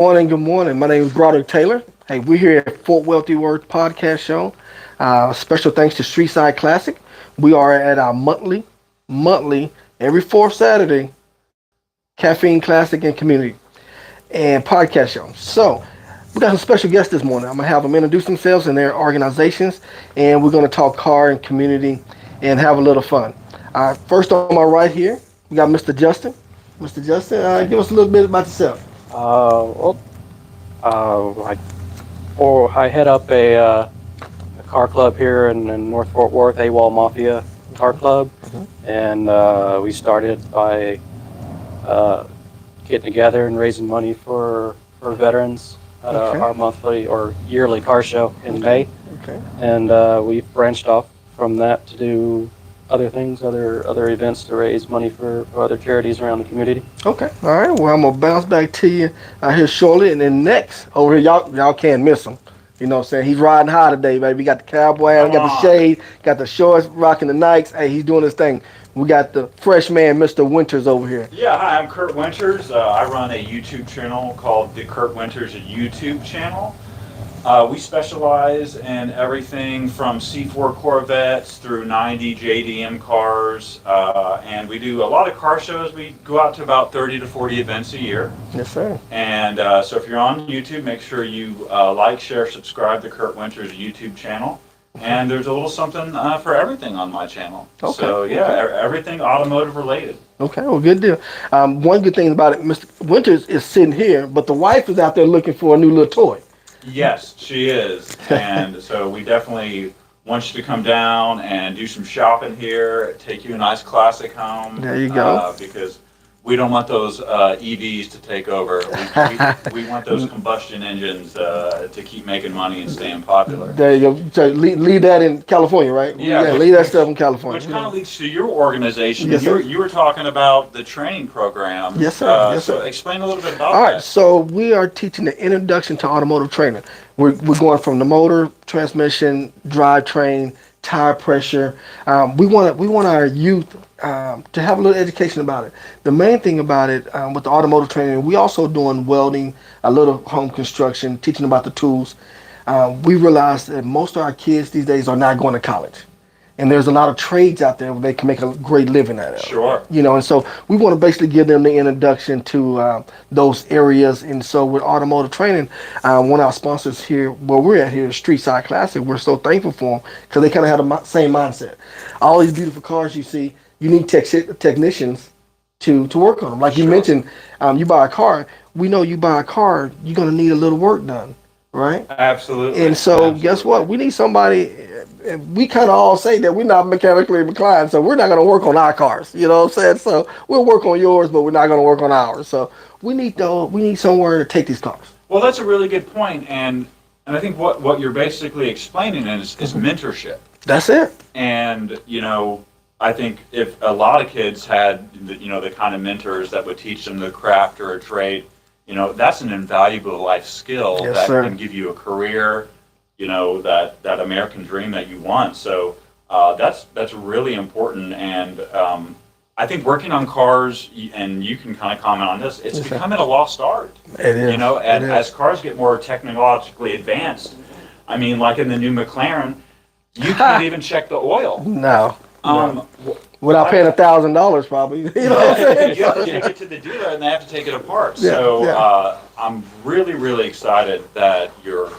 Morning, good morning. My name is Broderick Taylor. Hey, we're here at Fort Wealthy Words Podcast Show. Special thanks to Streetside Classic. We are at our monthly, every fourth Saturday, Caffeine Classic and Community and Podcast Show. So, we got some special guests this morning. I'm going to have them introduce themselves and their organizations, and we're going to talk car and community and have a little fun. First on my right here, we got Mr. Justin. Mr. Justin, give us a little bit about yourself. Well, I I head up a car club here in North Fort Worth, AWOL Mafia Car Club, and we started by getting together and raising money for veterans at Okay. our monthly or yearly car show in May, Okay. and we've branched off from that to do other things, other events to raise money for other charities around the community. Okay. All right. Well, I'm gonna bounce back to you here shortly, and then next over here, y'all can't miss him. You know what I'm saying? He's riding high today, baby. He got the cowboy hat, Come got the on. shade, got the shorts, rocking the Nikes. Hey, he's doing his thing. We got the fresh man, Mr. Winters, over here. Yeah, hi, I'm Kurt Winters. I run a YouTube channel called the Kurt Winters YouTube channel. We specialize in everything from C4 Corvettes through 90 JDM cars, and we do a lot of car shows. We go out to about 30 to 40 events a year. Yes, sir. And so if you're on YouTube, make sure you like, share, subscribe to Kurt Winters YouTube channel. And there's a little something for everything on my channel. Okay, So yeah, okay. everything automotive related. Okay. Well, good deal. One good thing about it, Mr. Winters is sitting here, but the wife is out there looking for a new little toy. Yes, she is. And so we definitely want you to come down and do some shopping here, take you a nice classic home. There you go. Because we don't want those EVs to take over. We want those combustion engines to keep making money and staying popular. There you go. So leave that in California, right? Yeah, Leave that stuff in California. Which kind of leads to your organization. Yes, sir. You were talking about the training program. Yes, sir. Yes, So sir. explain a little bit about All right, that. so we are teaching the introduction to automotive training. We're going from the motor, transmission, drivetrain, tire pressure. We want our youth to have a little education about it. The main thing about it with the automotive training, we also doing welding, a little home construction, teaching about the tools. We realize that most of our kids these days are not going to college. And there's a lot of trades out there where they can make a great living at it. Sure. You know, and so we want to basically give them the introduction to those areas. And so with automotive training, one of our sponsors here, where we're at here, Streetside Classic, we're so thankful for them because they kind of have the same mindset. All these beautiful cars you see, you need technicians to work on them. Like you Sure. mentioned, you buy a car. We know you buy a car, you're going to need a little work done, right? Absolutely. And so, Absolutely. guess what? We need somebody. We kind of all say that we're not mechanically inclined, so we're not going to work on our cars. You know what I'm saying? So we'll work on yours, but we're not going to work on ours. So we need somewhere to take these cars. Well, that's a really good point, and I think what you're basically explaining is mentorship. That's it. And I think if a lot of kids had the kind of mentors that would teach them the craft or a trade, that's an invaluable life skill Yes, that sir. can give you a career, that American dream that you want. So that's really important, and I think working on cars, and you can kind of comment on this, it's Yes, sir. becoming a lost art. It is. And It is. as cars get more technologically advanced, I mean, like in the new McLaren, you can't even check the oil. No. Without I- paying $1,000, probably. You know what I'm saying? you have to take it to the dealer and they have to take it apart. Yeah, So yeah. I'm really, really excited that you're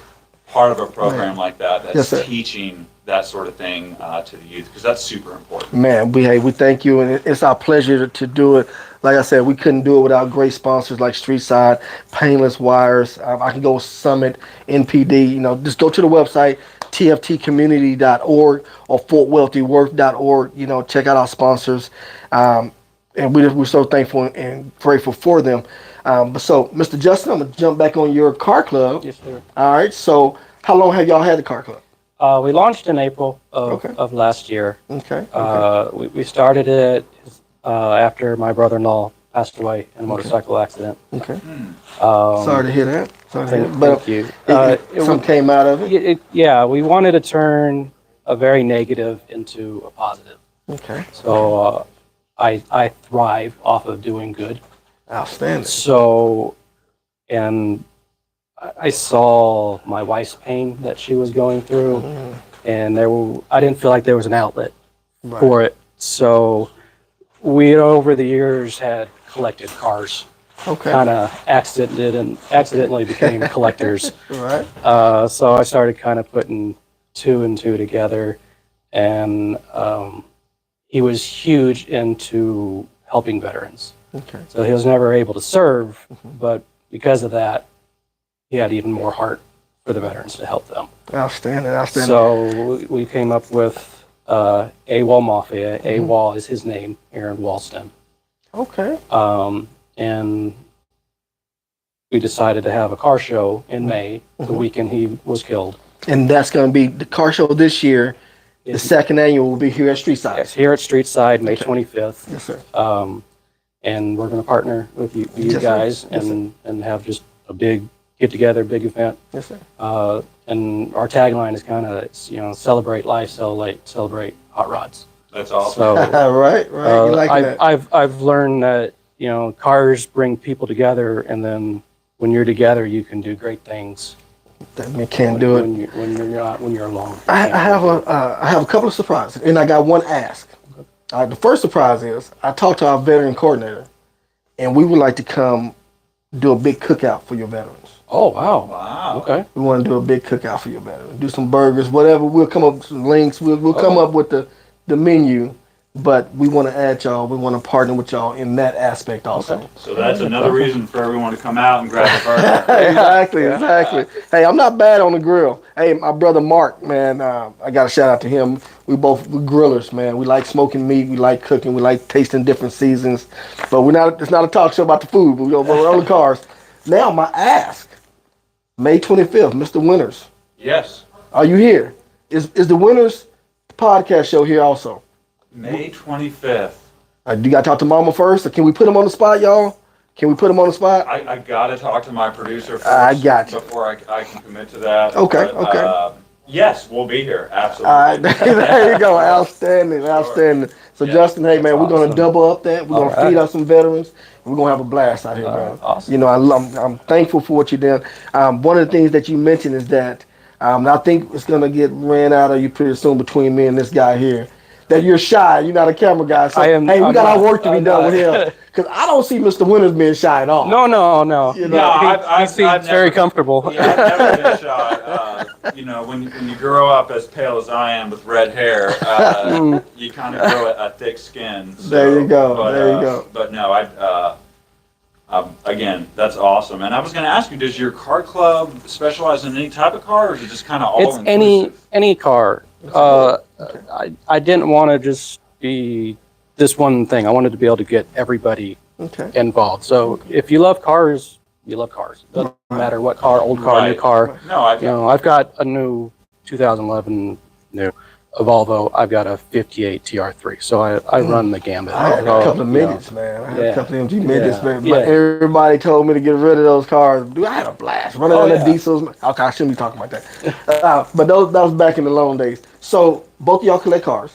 part of a program like that that's Yes, sir. teaching that sort of thing to the youth, because that's super important. Man, we thank you, and it's our pleasure to do it. Like I said, we couldn't do it without great sponsors like Streetside, Painless Wires. I can go Summit, NPD. Just go to the website, tftcommunity.org or fortwealthyworth.org. Check out our sponsors, and we're so thankful and grateful for them. So, Mr. Justin, I'm gonna jump back on your car club. Yes, sir. All right. So, how long have y'all had the car club? We launched in April of, Okay. of last year. Okay. We started it after my brother-in-law passed away in a motorcycle accident. Okay. Um, Sorry to hear that. Sorry to hear Thank, that. But thank you. something came out of it. Yeah, we wanted to turn a very negative into a positive. Okay. So I thrive off of doing good. Outstanding. So, and I saw my wife's pain that she was going through, and I didn't feel like there was an outlet Right. for it. So we, over the years, had collected cars. Okay. Kind of accidentally became collectors. Right. So I started kind of putting two and two together, and he was huge into helping veterans. Okay. So he was never able to serve, but because of that, he had even more heart for the veterans to help them. Outstanding. Outstanding. So we came up with AWOL Mafia. AWOL is his name, Aaron Walston. Okay. And we decided to have a car show in May, the weekend he was killed. And that's going to be the car show this year. The second annual will be here at Streetside. Yes, here at Streetside, May 25th. Yes, sir. And we're going to partner with you Yes, sir. guys Yes, and have just a big get-together, big event. Yes, sir. And our tagline is kind of, celebrate life, celebrate hot rods. That's awesome. So Right. You like that? I've learned that, cars bring people together, and then when you're together, you can do great things. That man can't do it. When you're alone. I have a couple of surprises, and I got one ask. The first surprise is I talked to our veteran coordinator, and we would like to come do a big cookout for your veterans. Oh, wow. Wow. Okay. We want to do a big cookout for your veterans. Do some burgers, whatever. We'll come up with some links. We'll come up with the menu, but we want to add y'all. We want to partner with y'all in that aspect also. Okay. So that's another reason for everyone to come out and grab a burger. Exactly. Hey, I'm not bad on the grill. Hey, my brother Mark, man, I got a shout out to him. We're grillers, man. We like smoking meat. We like cooking. We like tasting different seasons. But it's not a talk show about the food. We're on the cars. Now, my ask, May 25th, Mr. Winters, Yes. are you here? Is the Winters podcast show here also? May 25th. Do you got to talk to Mama first, or can we put him on the spot, y'all? Can we put him on the spot? I got to talk to my producer first. I got you. Before I can commit to that. Okay, But, okay. Yes, we'll be here. Absolutely. All right, there you go. Outstanding. So Yeah, Justin, hey man, we're gonna awesome. double up that. We're gonna feed us some veterans. We're gonna have a blast out here, man. Awesome. I'm thankful for what you're doing. One of the things that you mentioned is that I think it's gonna get ran out of you pretty soon between me and this guy here. That you're shy. You're not a camera guy. So I am- hey, we I'm got our not. work to be I'm done not. with him. Because I don't see Mr. Winters being shy at all. No. You know, No, He seems I've very never- comfortable. Yeah, I've never been shy. When you grow up as pale as I am with red hair, you kind of grow a thick skin. So, There you go, But, there you go. But no, again, that's awesome. And I was going to ask you, does your car club specialize in any type of car, or is it just kind of all It's any car. I didn't want to just be this one thing. I wanted to be able to get everybody Okay. involved. So if you love cars, you love cars. Doesn't matter what car, old car, new Right. car. No, I've got a new 2011 Volvo. I've got a 58 TR3. So I run the gambit. I had a Oh, couple of you know. midgets, man. I had a Yeah. couple of MG midgets, Yeah. man. Yeah. But everybody told me to get rid of those cars. Dude, I had a blast running Oh, on the yeah. diesels. Okay, I shouldn't be talking about that. But that was back in the long days. So both of y'all collect cars.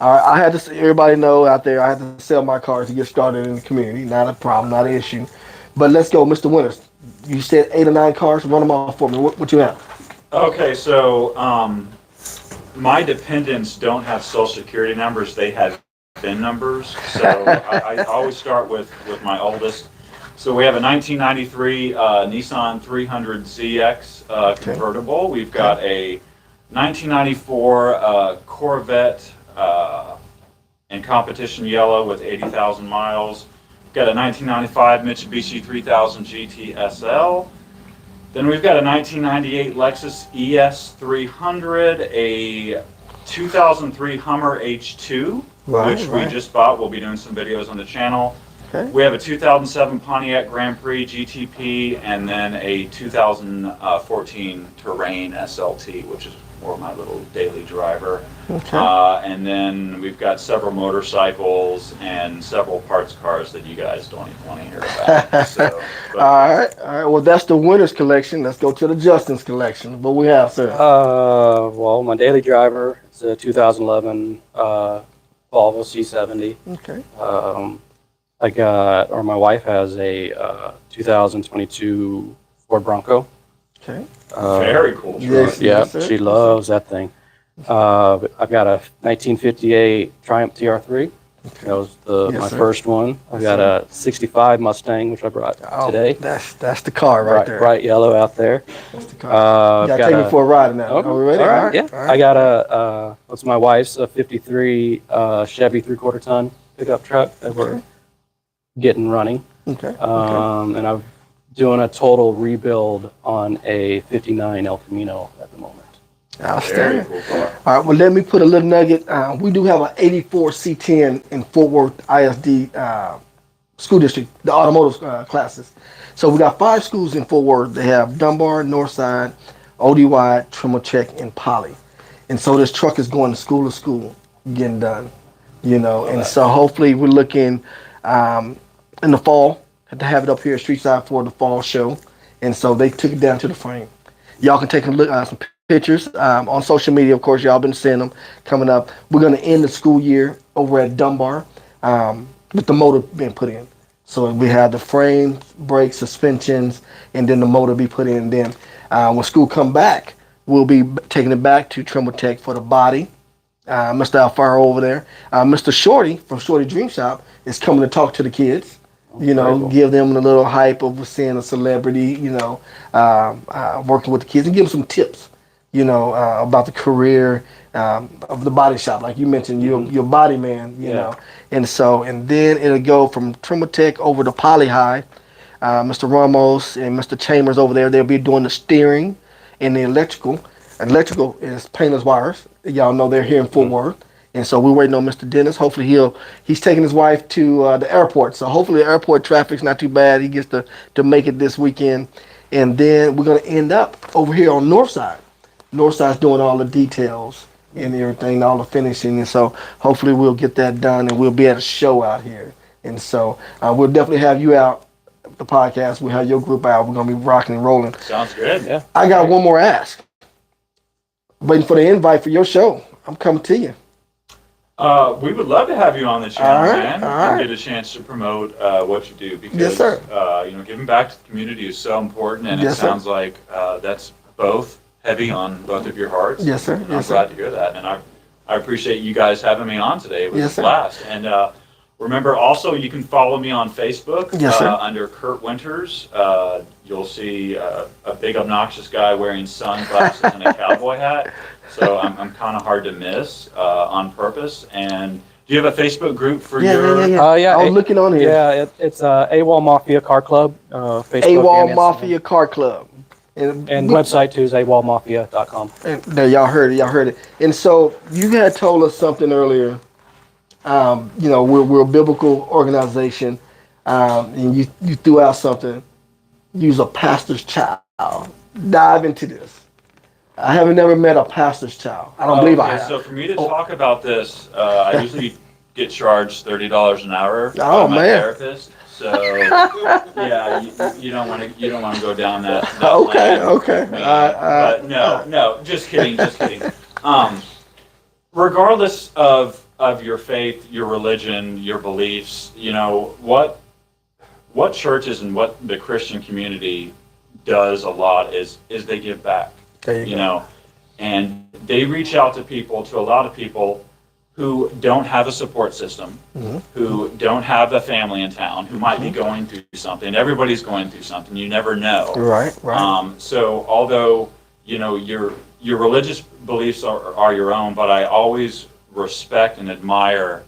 All right, I had to. Everybody know out there, I had to sell my cars to get started in the community. Not a problem, not an issue. But let's go, Mr. Winters. You said 8 or 9 cars. Run them off for me. What you have? Okay, so my dependents don't have social security numbers. They have VIN numbers. So I always start with my oldest. So we have a 1993 Nissan 300ZX convertible. We've got a 1994 Corvette in competition yellow with 80,000 miles. We've got a 1995 Mitsubishi 3000 GT SL. Then we've got a 1998 Lexus ES300, a 2003 Hummer H2, which we just bought. We'll be doing some videos on the channel. Okay. We have a 2007 Pontiac Grand Prix GTP, and then a 2014 Terrain SLT, which is more my little daily driver. Okay. And then we've got several motorcycles and several parts cars that you guys don't even want to hear about. So, but- All right. Well, that's the Winters collection. Let's go to the Justin's collection. What we have, sir? Well, my daily driver is a 2011 Volvo C70. Okay. My wife has a 2022 Ford Bronco. Okay. Very cool truck. Yes. Yeah, sir. she loves that thing. I've got a 1958 Triumph TR3. That was Yes, my sir. first one. I've got a 65 Mustang, which I brought Oh, today. That's the car right there. Bright yellow out there. That's the car. I've You gotta got take me for a ride now. Okay. Are we ready? All right, yeah. All right. I got what's my wife's, a 53 Chevy 3/4 ton pickup truck that we're getting running. Okay. And I'm doing a total rebuild on a 59 El Camino at the moment. Very Outstanding. cool car. All right, well, let me put a little nugget. We do have an 84 C10 in Fort Worth ISD school district, the automotive classes. So we got 5 schools in Fort Worth. They have Dunbar, Northside, ODY, Tremolcheck, and Poly. And so this truck is going to school, getting done, you know. And so hopefully we're looking in the fall to have it up here at Streetside for the fall show. And so they took it down to the frame. Y'all can take a look some pictures on social media. Of course, y'all been seeing them coming up. We're going to end the school year over at Dunbar with the motor being put in. So we have the frame, brakes, suspensions, and then the motor be put in. Then when school come back, we'll be taking it back to Trimble Tech for the body. Mr. Alfaro over there. Mr. Shorty from Shorty Dream Shop is coming to talk to the kids. You know, cool. give them a little hype of seeing a celebrity, you know, working with the kids and give them some tips, you know, about the career of the body shop. Like you mentioned, you're a body man, you know. And so, and then it'll go from Trimble Tech over to Poly High. Mr. Ramos and Mr. Chambers over there, they'll be doing the steering and the electrical. Electrical is paintless wires. Y'all know they're here in Fort Worth. And so we're waiting on Mr. Dennis. Hopefully he's taking his wife to the airport. So hopefully the airport traffic's not too bad. He gets to make it this weekend. And then we're going to end up over here on Northside. Northside's doing all the details and everything, all the finishing. And so hopefully we'll get that done and we'll be at a show out here. And so we'll definitely have you out, the podcast. We'll have your group out. We're going to be rocking and rolling. Sounds good. Yeah. I got one more ask. Waiting for the invite for your show. I'm coming to you. We would love to have you on the channel, All right, man, all and right. get a chance to promote what you do because Yes, sir. You know, giving back to the community is so important, and Yes, it sir. sounds like that's both heavy on both of your hearts. Yes, sir. And I'm Yes, sir. glad to hear that, and I appreciate you guys having me on today. It was Yes, a sir. blast. And remember, also you can follow me on Facebook Yes, sir. under Kurt Winters. You'll see a big obnoxious guy wearing sunglasses and a cowboy hat. So I'm kind of hard to miss on purpose. And do you have a Facebook group for your? Yeah, I was looking on here. Yeah, it's AWOL Mafia Car Club, Facebook AWOL and Mafia Car Club. And website too is awolmafia.com. And there, y'all heard it. And so you had told us something earlier. You know, we're a biblical organization, and you threw out something. Use a pastor's child. Dive into this. I haven't never met a pastor's child. I don't believe I have. So for me to talk about this, I usually get charged $30 an hour Oh, by my man. therapist. So yeah, you don't want to go down that. Okay, lane okay. with me. But no, just kidding. Regardless of your faith, your religion, your beliefs, you know what churches and what the Christian community does a lot is they give back. There you go. know, and they reach out to a lot of people who don't have a support system, who don't have a family in town, who might be going through something. Everybody's going through something. You never know. Right. So although you know your religious beliefs are your own, but I always respect and admire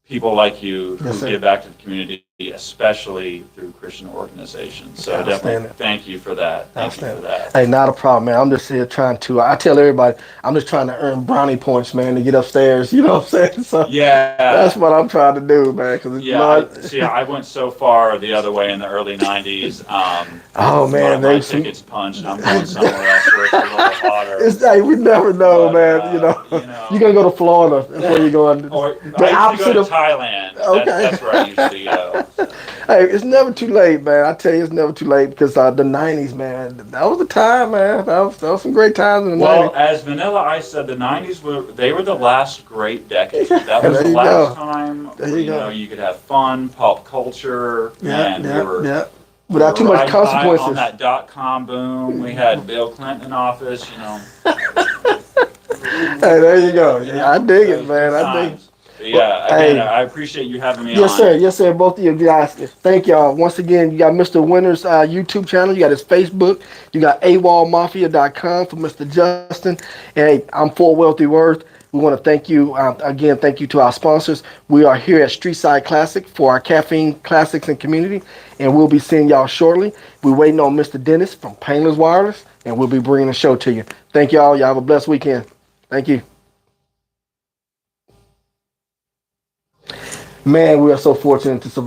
people like you who Yes, sir. give back to the community, especially through Christian organizations. So definitely Outstanding. thank you for that. Thank you for that. Hey, not a problem, man. I'm just here trying to. I tell everybody, I'm just trying to earn brownie points, man, to get upstairs. You know what I'm saying? So Yeah. that's what I'm trying to do, man. Cause it's Yeah, not. I went so far the other way in the early '90s. Oh, man, my there's some- tickets punched. I'm going somewhere else where it's a little hotter. It's hey, we never know, But, man. You know, you're gonna go to Florida before you go on. Or the I used to opposite go to of. Thailand. Okay. That's where I usually go. Hey, it's never too late, man. I tell you, it's never too late because the '90s, man. That was the time, man. That was some great times in the Well, '90s. as Vanilla Ice said, the '90s were the last great decade. That was There the you last go. time There you go. you could have fun, pop culture, and we were without too much riding high consequences. on that .com boom. We had Bill Clinton in office. Hey, there you go. Yeah, I dig it, man. I dig it. Yeah, Hey. again, I appreciate you having me Yes, on. sir. Yes, sir. Both of you guys. Thank y'all. Once again, you got Mr. Winter's YouTube channel. You got his Facebook. You got AWOLMafia.com for Mr. Justin. And hey, I'm For Wealthy Worth. We want to thank you. Again, thank you to our sponsors. We are here at Streetside Classic for our caffeine classics and community. And we'll be seeing y'all shortly. We're waiting on Mr. Dennis from Painless Wireless. And we'll be bringing the show to you. Thank y'all. Y'all have a blessed weekend. Thank you. Man, we are so fortunate to survive.